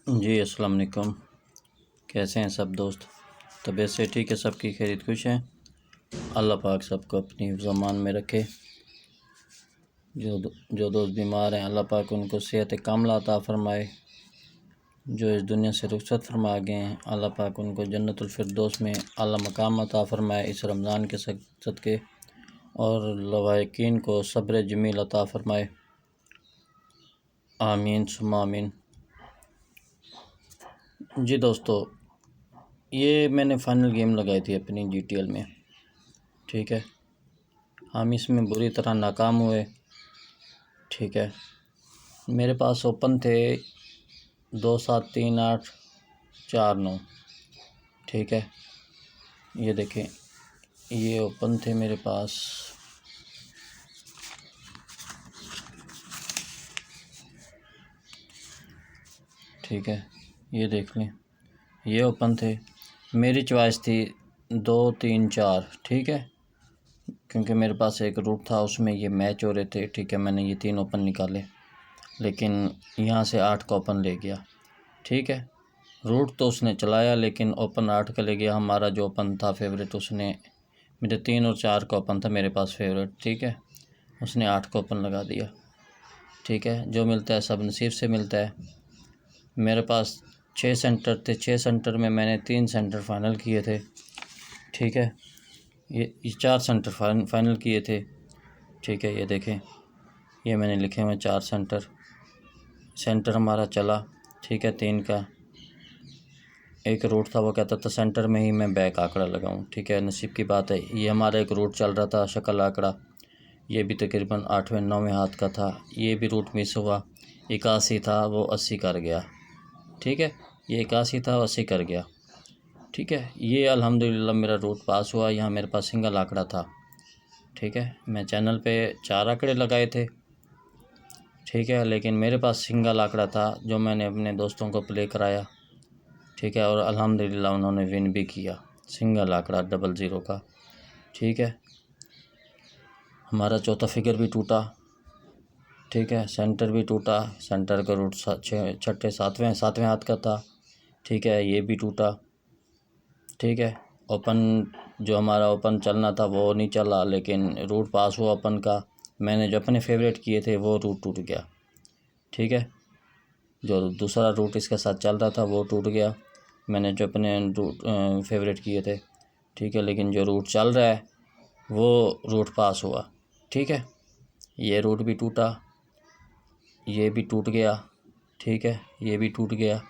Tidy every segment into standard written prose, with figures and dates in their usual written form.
जी अस्सलाम वालेकुम। कैसे हैं सब दोस्त? तबीयत से ठीक है? सबकी खैरियत खुश है? अल्लाह पाक सबको अपनी ज़मान में रखे। जो दोस्त बीमार हैं अल्लाह पाक उनको सेहत कामिला अता फ़रमाए। जो इस दुनिया से रुखसत फरमा गए हैं अल्लाह पाक उनको जन्नतुल फिरदौस में आला मकाम अता फ़रमाए इस रमज़ान के सदक़े, और लवाहिकीन को सब्र जमील अता फ़रमाए। आमीन सुम्मा आमीन। जी दोस्तों, ये मैंने फ़ाइनल गेम लगाई थी अपनी GTL में। ठीक है, हम इसमें बुरी तरह नाकाम हुए। ठीक है, मेरे पास ओपन थे 2 7 3 8 4 9। ठीक है, ये देखें, ये ओपन थे मेरे पास। ठीक है, ये देख लें, ये ओपन थे। मेरी चॉइस थी 2 3 4। ठीक है, क्योंकि मेरे पास एक रूट था उसमें ये मैच हो रहे थे। ठीक है, मैंने ये 3 ओपन निकाले, लेकिन यहाँ से 8 का ओपन ले गया। ठीक है, रूट तो उसने चलाया लेकिन ओपन 8 का ले गया। हमारा जो ओपन था फेवरेट, उसने मेरे 3 और 4 का ओपन था मेरे पास फेवरेट। ठीक है, उसने 8 का ओपन लगा दिया। ठीक है, जो मिलता है सब नसीब से मिलता है। मेरे पास 6 सेंटर थे, 6 सेंटर में मैंने 3 सेंटर फाइनल किए थे। ठीक है, ये 4 सेंटर फाइनल किए थे। ठीक है, ये देखें, ये मैंने लिखे हुए 4 सेंटर हमारा चला। ठीक है, 3 का एक रूट था, वो कहता था सेंटर में ही मैं बैक आंकड़ा लगाऊं। ठीक है, नसीब की बात है, ये हमारा एक रूट चल रहा था शक्ल आंकड़ा, ये भी तकरीबन 8वें 9वें हाथ का था। ये भी रूट मिस हुआ, 81 था वो 80 कर गया। ठीक है, ये 81 था, 80 कर गया। ठीक है, ये अल्हम्दुलिल्लाह मेरा रूट पास हुआ। यहाँ मेरे पास सिंगल आंकड़ा था। ठीक है, मैं चैनल पे 4 आंकड़े लगाए थे। ठीक है, लेकिन मेरे पास सिंगल आंकड़ा था जो मैंने अपने दोस्तों को प्ले कराया। ठीक है, और अल्हम्दुलिल्लाह उन्होंने विन भी किया, सिंगल आंकड़ा 00 का। ठीक है, हमारा चौथा फिगर भी टूटा। ठीक है, सेंटर भी टूटा, सेंटर का रूट छठे सातवें हाथ का था। ठीक है, ये भी टूटा। ठीक है, ओपन जो हमारा ओपन चलना था वो नहीं चला, लेकिन रूट पास हुआ ओपन का। मैंने जो अपने फेवरेट किए थे वो रूट टूट गया। ठीक है, जो दूसरा रूट इसके साथ चल रहा था वो टूट गया, मैंने जो अपने रूट फेवरेट किए थे। ठीक है, लेकिन जो रूट चल रहा है वो रूट पास हुआ। ठीक है, ये रूट भी टूटा, ये भी टूट गया। ठीक है, ये भी टूट गया,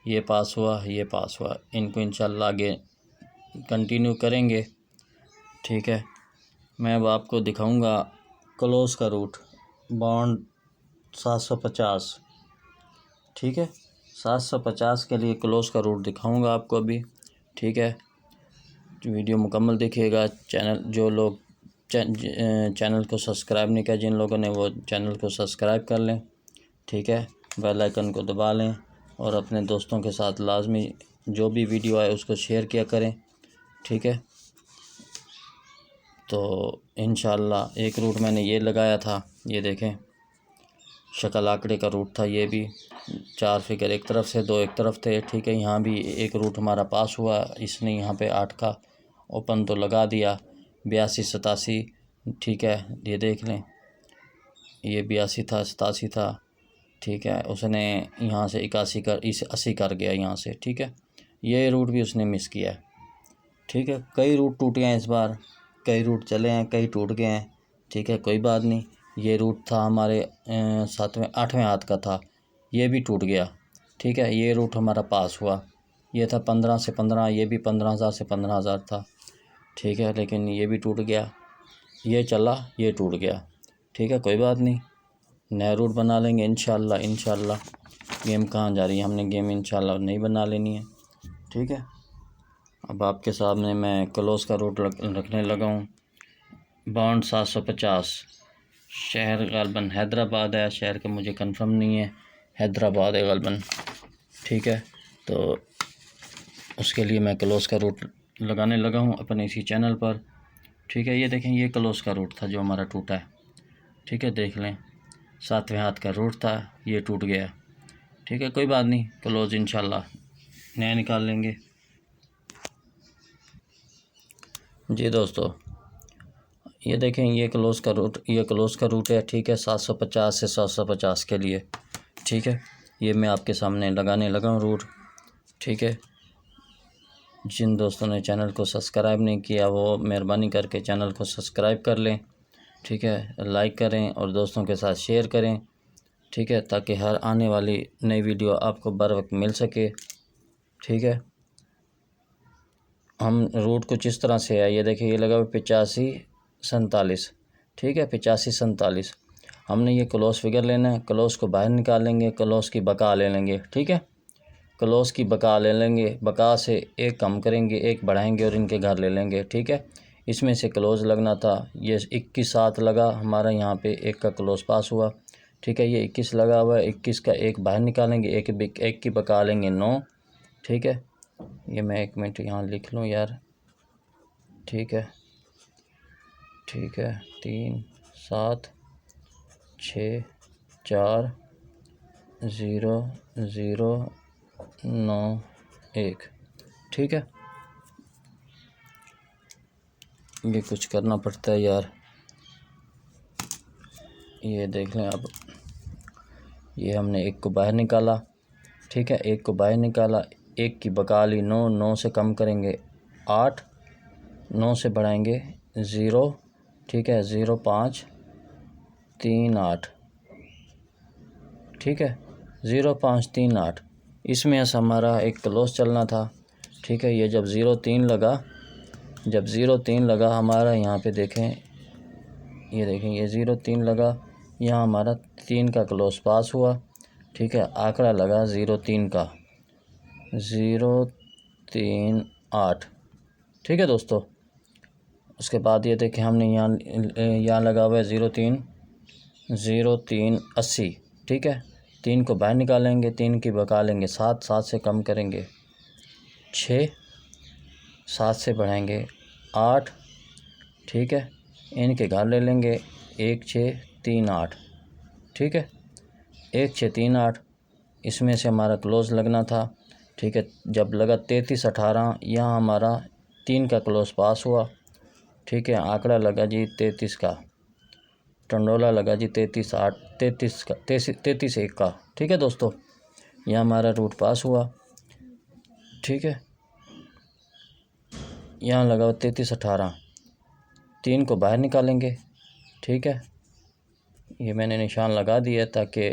ये पास हुआ, ये पास हुआ। इनको इंशाल्लाह आगे कंटिन्यू करेंगे। ठीक है, मैं अब आपको दिखाऊंगा क्लोज का रूट, बॉन्ड 750। ठीक है, 750 के लिए क्लोज का रूट दिखाऊंगा आपको अभी। ठीक है, वीडियो मुकम्मल देखिएगा। जो लोग चैनल को सब्सक्राइब नहीं किया, जिन लोगों ने, वो चैनल को सब्सक्राइब कर लें। ठीक है, बेल आइकन को दबा लें और अपने दोस्तों के साथ लाजमी जो भी वीडियो आए उसको शेयर किया करें। ठीक है, तो इंशाल्लाह एक रूट मैंने ये लगाया था, ये देखें, शक्ल आंकड़े का रूट था। ये भी 4 फिगर एक तरफ से, 2 एक तरफ थे। ठीक है, यहाँ भी एक रूट हमारा पास हुआ, इसने यहाँ पे 8 का ओपन तो लगा दिया, 82 87। ठीक है, ये देख लें, ये 82 था, 87 था। ठीक है, उसने यहाँ से 81 कर, इस 80 कर गया यहाँ से। ठीक है, ये रूट भी उसने मिस किया है। ठीक है, कई रूट टूटे हैं इस बार, कई रूट चले हैं, कई टूट गए हैं। ठीक है, कोई बात नहीं। ये रूट था हमारे 7वें 8वें हाथ का था, ये भी टूट गया। ठीक है, ये रूट हमारा पास हुआ, ये था 15 से 15, ये भी 15,000 से 15,000 था। ठीक है, लेकिन ये भी टूट गया, ये चला, ये टूट गया। ठीक है, कोई बात नहीं, नया रूट बना लेंगे इंशाल्लाह। गेम कहाँ जा रही है, हमने गेम इंशाल्लाह नहीं बना लेनी है। ठीक है, अब आपके सामने मैं क्लोज का रूट रखने लगा हूँ। बॉन्ड 750, शहर गालबन हैदराबाद है, शहर का मुझे कंफर्म नहीं है, हैदराबाद है गालबन। ठीक है, तो उसके लिए मैं क्लोज का रूट लगाने लगा हूँ अपने इसी चैनल पर। ठीक है, ये देखें, ये क्लोज का रूट था जो हमारा टूटा है। ठीक है, देख लें, 7वें हाथ का रूट था, ये टूट गया। ठीक है, कोई बात नहीं, क्लोज इंशाल्लाह नया निकाल लेंगे। जी दोस्तों, ये देखें, ये क्लोज़ का रूट है। ठीक है, 750 से 750 के लिए। ठीक है, ये मैं आपके सामने लगाने लगा हूँ रूट। ठीक है, जिन दोस्तों ने चैनल को सब्सक्राइब नहीं किया वो मेहरबानी करके चैनल को सब्सक्राइब कर लें। ठीक है, लाइक करें और दोस्तों के साथ शेयर करें। ठीक है, ताकि हर आने वाली नई वीडियो आपको बर वक्त मिल सके। ठीक है, हम रूट कुछ इस तरह से है, ये देखिए, ये लगा हुआ 8547। ठीक है, 8547। हमने ये क्लोज फिगर लेना है, क्लोज को बाहर निकाल लेंगे, क्लोज की बका ले लेंगे। ठीक है, क्लोज की बका ले लेंगे, बका से एक कम करेंगे, एक बढ़ाएंगे और इनके घर ले लेंगे। ठीक है, इसमें से क्लोज लगना था, ये 21 लगा हमारा, यहाँ पे एक का क्लोज पास हुआ। ठीक है, ये 21 लगा हुआ है, 21 का एक बाहर निकालेंगे, एक की बका लेंगे 9। ठीक है, ये मैं 1 मिनट यहाँ लिख लूँ यार। ठीक है, 3 7 6 4 0 0 9 1। ठीक है, ये कुछ करना पड़ता है यार। ये देख लें, अब ये हमने एक को बाहर निकाला। ठीक है, एक को बाहर निकाला, एक की बका ली 9, 9 से कम करेंगे 8, 9 से बढ़ाएंगे 0। ठीक है, 0 5 3 8। ठीक है, 0 5 3 8। इसमें ऐसा हमारा एक क्लोज चलना था। ठीक है, ये जब 0 3 लगा हमारा, यहाँ पे देखें, ये देखें, ये 0 3 लगा, यहाँ हमारा 3 का क्लोज पास हुआ। ठीक है, आंकड़ा लगा 0 3 का, 0 3 8। ठीक है दोस्तों, उसके बाद ये देखें, हमने यहाँ लगा हुआ है 0 3 80। ठीक है, 3 को बाहर निकालेंगे, 3 की बका लेंगे 7, 7 से कम करेंगे 6, 7 से बढ़ाएंगे 8। ठीक है, इनके घर ले लेंगे 1 6 3 8। ठीक है, 1 6 3 8। इसमें से हमारा क्लोज लगना था। ठीक है, जब लगा 33 18, यहाँ हमारा 3 का क्लोज पास हुआ। ठीक है, आंकड़ा लगा जी 33 का, टंडोला लगा जी 33 8 33 का 33 1 का। ठीक है दोस्तों, यह हमारा रूट पास हुआ। ठीक है, यहाँ लगा 33 18, 3 को बाहर निकालेंगे। ठीक है, ये मैंने निशान लगा दिया ताकि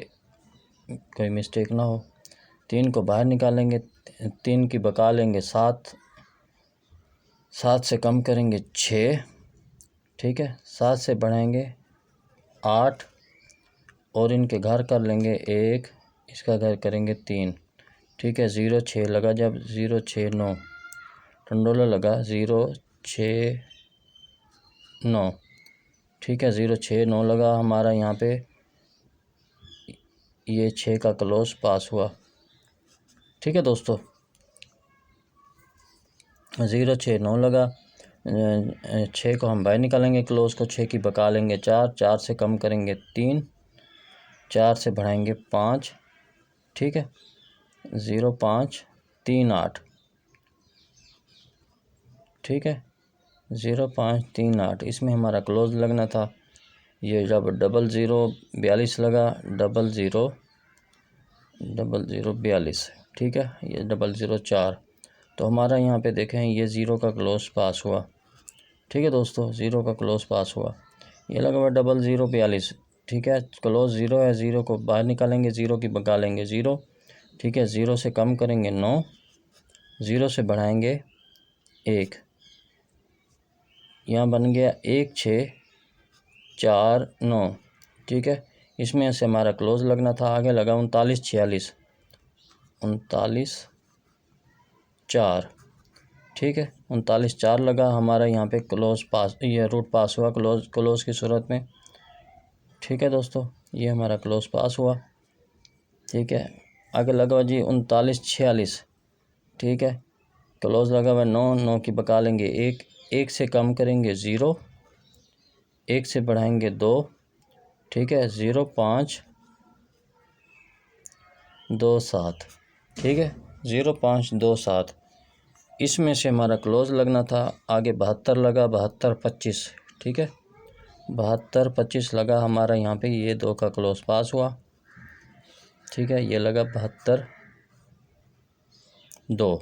कोई मिस्टेक ना हो। 3 को बाहर निकालेंगे, 3 की बका लेंगे 7, 7 से कम करेंगे 6। ठीक है, 7 से बढ़ाएंगे 8 और इनके घर कर लेंगे 1, इसका घर करेंगे 3। ठीक है, 0 6 लगा, जब 0 6 9, टंडोला लगा 0 6 9। ठीक है, 0 6 9 लगा हमारा, यहाँ पे ये 6 का क्लोज पास हुआ। ठीक है दोस्तों, 0 6 9 लगा, 6 को हम बाहर निकालेंगे, क्लोज को 6 की बका लेंगे 4, 4 से कम करेंगे 3, 4 से बढ़ाएंगे 5। ठीक है, 0 5 3 8। ठीक है, 0 5 3 8। इसमें हमारा क्लोज लगना था। ये जब 00 42 लगा, 00 42। ठीक है, ये 00 4, तो हमारा यहाँ पे देखें, ये 0 का क्लोज पास हुआ। ठीक है दोस्तों, 0 का क्लोज पास हुआ। ये लगा हुआ 00 42। ठीक है, क्लोज 0 है, 0 को बाहर निकालेंगे, 0 की बका लेंगे 0। ठीक है, 0 से कम करेंगे 9, 0 से बढ़ाएंगे 1, यहाँ बन गया 1 6 4 9। ठीक है, इसमें से हमारा क्लोज लगना था, आगे लगा 39 46, 39 4। ठीक है, 39 4 लगा हमारा, यहाँ पे क्लोज पास, ये रूट पास हुआ क्लोज की सूरत में। ठीक है दोस्तों, ये हमारा क्लोज पास हुआ। ठीक है, आगे लगा हुआ जी 39 46। ठीक है, क्लोज लगा हुआ 9, 9 की बका लेंगे 1, 1 से कम करेंगे 0, 1 से बढ़ाएंगे 2। ठीक है, 0 5 27, ठीक है, 0527। इसमें से हमारा क्लोज लगना था, आगे 72 लगा, 72 25, ठीक है, 72 25 लगा हमारा यहाँ पे, ये 2 का क्लोज पास हुआ, ठीक है, ये लगा 72 2,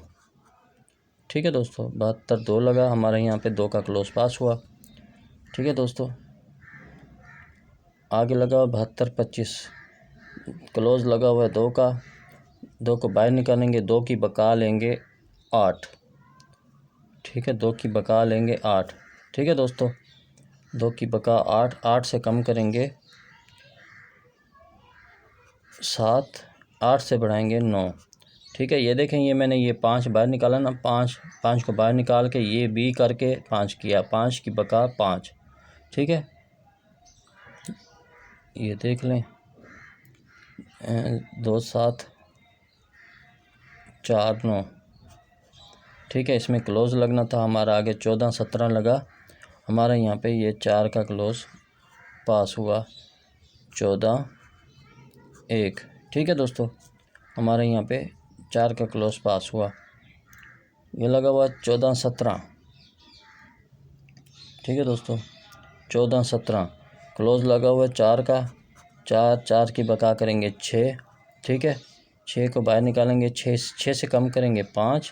ठीक है दोस्तों, 72 2 लगा हमारा यहाँ पे, 2 का क्लोज पास हुआ, ठीक है दोस्तों। आगे लगा 72 25, क्लोज लगा हुआ है 2 का, 2 को बाहर निकालेंगे, 2 की बका लेंगे 8, ठीक है, 2 की बका लेंगे 8, ठीक है दोस्तों, 2 की बका 8, 8 से कम करेंगे 7, 8 से बढ़ाएंगे 9, ठीक है। ये देखें, ये मैंने ये 5 बाहर निकाला ना, 5 को बाहर निकाल के ये बी करके 5 किया, 5 की बका 5, ठीक है, ये देख लें, 2 7 4 9, ठीक है। इसमें क्लोज लगना था हमारा, आगे 14 17 लगा हमारा यहाँ पे, ये 4 का क्लोज पास हुआ, 14 1, ठीक है दोस्तों, हमारे यहाँ पे 4 का क्लोज पास हुआ। ये लगा हुआ 14 17, ठीक है दोस्तों, 14 17 क्लोज लगा हुआ 4 का, 4 की बका करेंगे 6, ठीक है, 6 को बाहर निकालेंगे, 6 से कम करेंगे 5,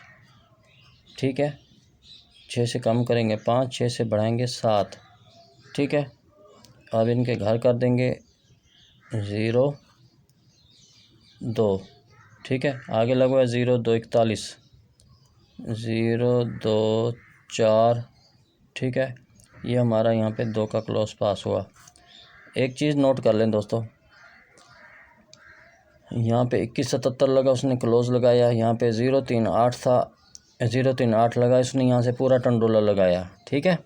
ठीक है, 6 से कम करेंगे 5, 6 से बढ़ाएंगे 7, ठीक है। अब इनके घर कर देंगे 0 2, ठीक है, आगे लगा हुआ 0 2 41, 0 2 4, ठीक है, ये हमारा यहाँ पे 2 का क्लोज पास हुआ। एक चीज़ नोट कर लें दोस्तों, यहाँ पे 21 77 लगा, उसने क्लोज लगाया, यहाँ पे 0 3 8 था, 0 3 8 लगा, इसने यहाँ से पूरा टंडोला लगाया, ठीक है।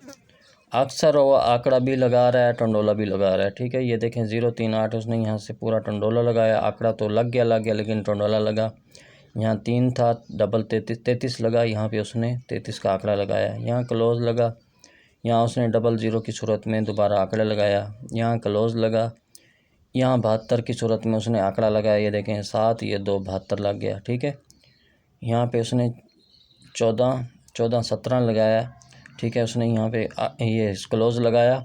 अक्सर वो आंकड़ा भी लगा रहा है, टंडोला भी लगा रहा है, ठीक है। ये देखें 0 3 8 उसने यहाँ से पूरा टंडोला लगाया, आंकड़ा तो लग गया लेकिन टंडोला लगा। यहाँ 3 था, डबल 33 लगा, यहाँ पे उसने 33 का आंकड़ा लगाया। यहाँ क्लोज लगा, यहाँ उसने डबल 0 की सूरत में दोबारा आंकड़ा लगाया। यहाँ क्लोज लगा, यहाँ 72 की सूरत में उसने आंकड़ा लगाया, ये देखें 7, ये 2 72 लग गया, ठीक है। यहाँ पे उसने 14 17 लगाया, ठीक है, उसने यहाँ पे ये क्लोज लगाया,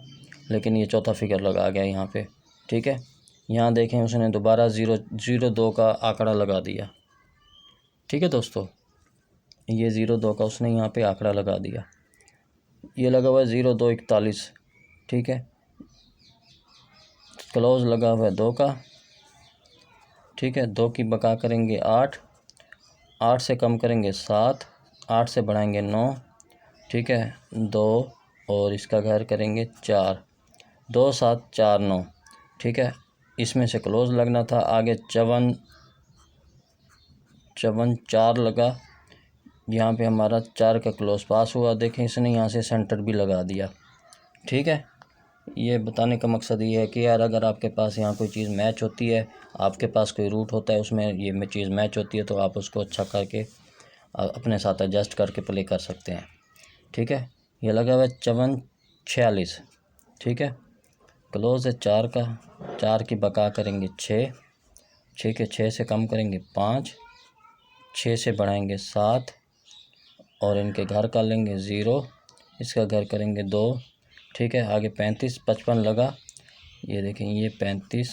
लेकिन ये चौथा फिगर लगा गया यहाँ पे, ठीक है। यहाँ देखें उसने दोबारा 0 0 2 का आंकड़ा लगा दिया, ठीक है दोस्तों, ये 0 2 का उसने यहाँ पे आंकड़ा लगा दिया। ये लगा हुआ है 0 2 41, ठीक है, क्लोज लगा हुआ है 2 का, ठीक है, 2 की बका करेंगे 8, 8 से कम करेंगे 7, 8 से बढ़ाएंगे 9, ठीक है, 2 और इसका घर करेंगे 4, 2 7 4 9, ठीक है। इसमें से क्लोज लगना था, आगे 54 4 लगा, यहाँ पे हमारा 4 का क्लोज पास हुआ। देखें इसने यहाँ से सेंटर भी लगा दिया, ठीक है। ये बताने का मकसद ये है कि यार अगर आपके पास यहाँ कोई चीज़ मैच होती है, आपके पास कोई रूट होता है उसमें ये चीज़ मैच होती है, तो आप उसको अच्छा करके अपने साथ एडजस्ट करके प्ले कर सकते हैं, ठीक है। ये लगा हुआ है 54 46, ठीक है, क्लोज है 4 का, 4 की बका करेंगे 6, ठीक है, 6 से कम करेंगे 5, 6 से बढ़ाएंगे 7 और इनके घर कर लेंगे 0, इसका घर करेंगे 2, ठीक है। आगे 35 55 लगा, ये देखें ये 35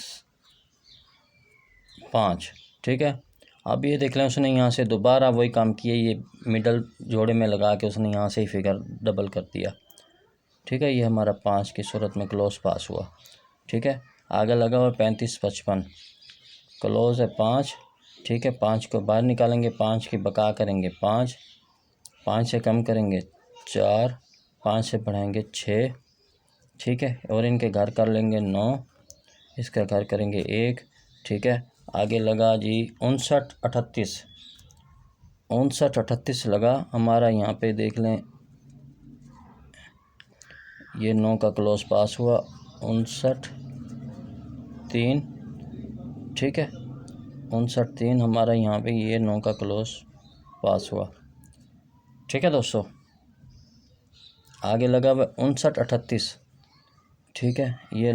5, ठीक है। अब ये देख लें उसने यहाँ से दोबारा वही काम किया, ये मिडल जोड़े में लगा के उसने यहाँ से ही फिगर डबल कर दिया, ठीक है। ये हमारा 5 की सूरत में क्लोज पास हुआ, ठीक है। आगे लगा हुआ 35 55, क्लोज है 5, ठीक है, 5 को बाहर निकालेंगे, 5 की बका करेंगे 5, 5 से कम करेंगे 4, 5 से बढ़ाएंगे 6, ठीक है, और इनके घर कर लेंगे 9, इसका घर करेंगे 1, ठीक है। आगे लगा जी 59 38 लगा हमारा, यहाँ पे देख लें ये 9 का क्लोज पास हुआ, 59 3, ठीक है, 59 3 हमारा यहाँ पे ये 9 का क्लोज पास हुआ, ठीक है दोस्तों। आगे लगा हुआ 59 38, ठीक है, ये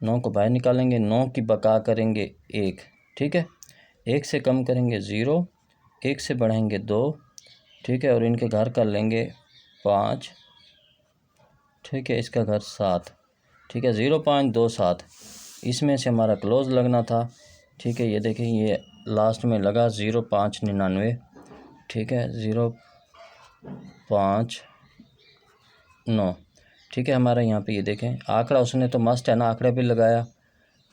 9 को बाहर निकालेंगे, 9 की बका करेंगे 1, ठीक है, 1 से कम करेंगे 0, 1 से बढ़ाएंगे 2, ठीक है, और इनके घर कर लेंगे 5, ठीक है, इसका घर 7, ठीक है, 0.27 इसमें से हमारा क्लोज लगना था, ठीक है। ये देखिए ये लास्ट में लगा 0.599, ठीक है, 0.9, ठीक है। हमारा यहाँ पे ये देखें आंकड़ा उसने तो मस्त है ना, आंकड़ा भी लगाया,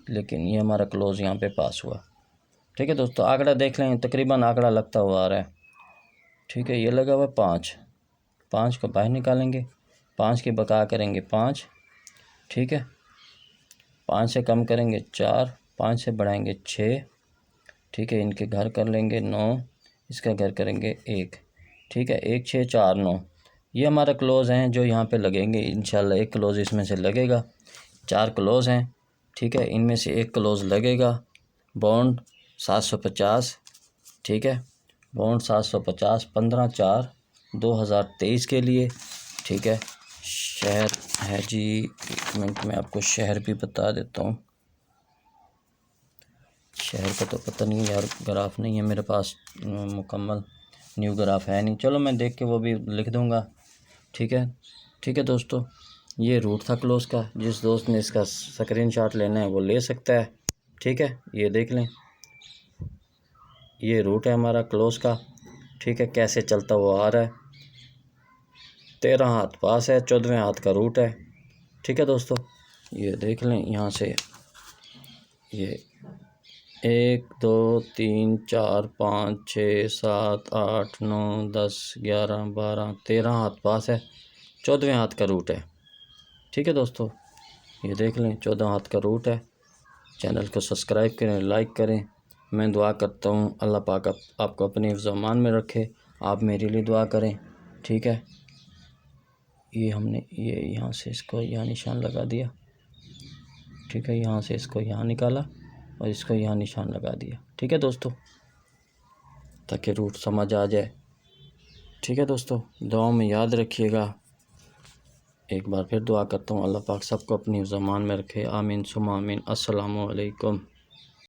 लेकिन ये हमारा क्लोज यहाँ पे पास हुआ, ठीक है दोस्तों। आंकड़ा देख लें, तकरीबन आंकड़ा लगता हुआ आ रहा है, ठीक है। ये लगा हुआ 5, 5 को बाहर निकालेंगे, 5 की बका करेंगे 5, ठीक है, 5 से कम करेंगे 4, 5 से बढ़ाएंगे 6, ठीक है, इनके घर कर लेंगे 9, इसका घर करेंगे 1, ठीक है, 1 6 4 9, ये हमारा क्लोज़ हैं जो यहाँ पे लगेंगे। इंशाल्लाह एक क्लोज़ इसमें से लगेगा, 4 क्लोज़ हैं, ठीक है, इनमें से एक क्लोज़ लगेगा। बॉन्ड 750, ठीक है, बॉन्ड 750, 15/4/2023 के लिए, ठीक है। शहर है जी, 1 मिनट में आपको शहर भी बता देता हूँ। शहर का तो पता नहीं यार, ग्राफ नहीं है मेरे पास, मुकम्मल न्यू ग्राफ है नहीं। चलो मैं देख के वो भी लिख दूँगा, ठीक है। ठीक है दोस्तों, ये रूट था क्लोज़ का। जिस दोस्त ने इसका स्क्रीनशॉट लेना है वो ले सकता है, ठीक है। ये देख लें, ये रूट है हमारा क्लोज़ का, ठीक है, कैसे चलता हुआ आ रहा है। 13 हाथ पास है, 14वें हाथ का रूट है, ठीक है दोस्तों। ये देख लें यहाँ से, ये 1 2 3 4 5 6 7 8 9 10 11 12 13 हाथ पास है, 14वें हाथ का रूट है, ठीक है दोस्तों। ये देख लें 14 हाथ का रूट है। चैनल को सब्सक्राइब करें, लाइक करें। मैं दुआ करता हूँ अल्लाह पाक आपको अपने हिफ्ज़ व अमान में रखे। आप मेरे लिए दुआ करें, ठीक है। ये हमने ये यहाँ से इसको यहाँ निशान लगा दिया, ठीक है, यहाँ से इसको यहाँ निकाला और इसको यहाँ निशान लगा दिया, ठीक है दोस्तों, ताकि रूट समझ आ जाए, ठीक है दोस्तों। दुआ में याद रखिएगा। एक बार फिर दुआ करता हूँ अल्लाह पाक सबको अपनी ज़मान में रखे। आमीन सुम्मा आमीन। अस्सलामु अलैकुम।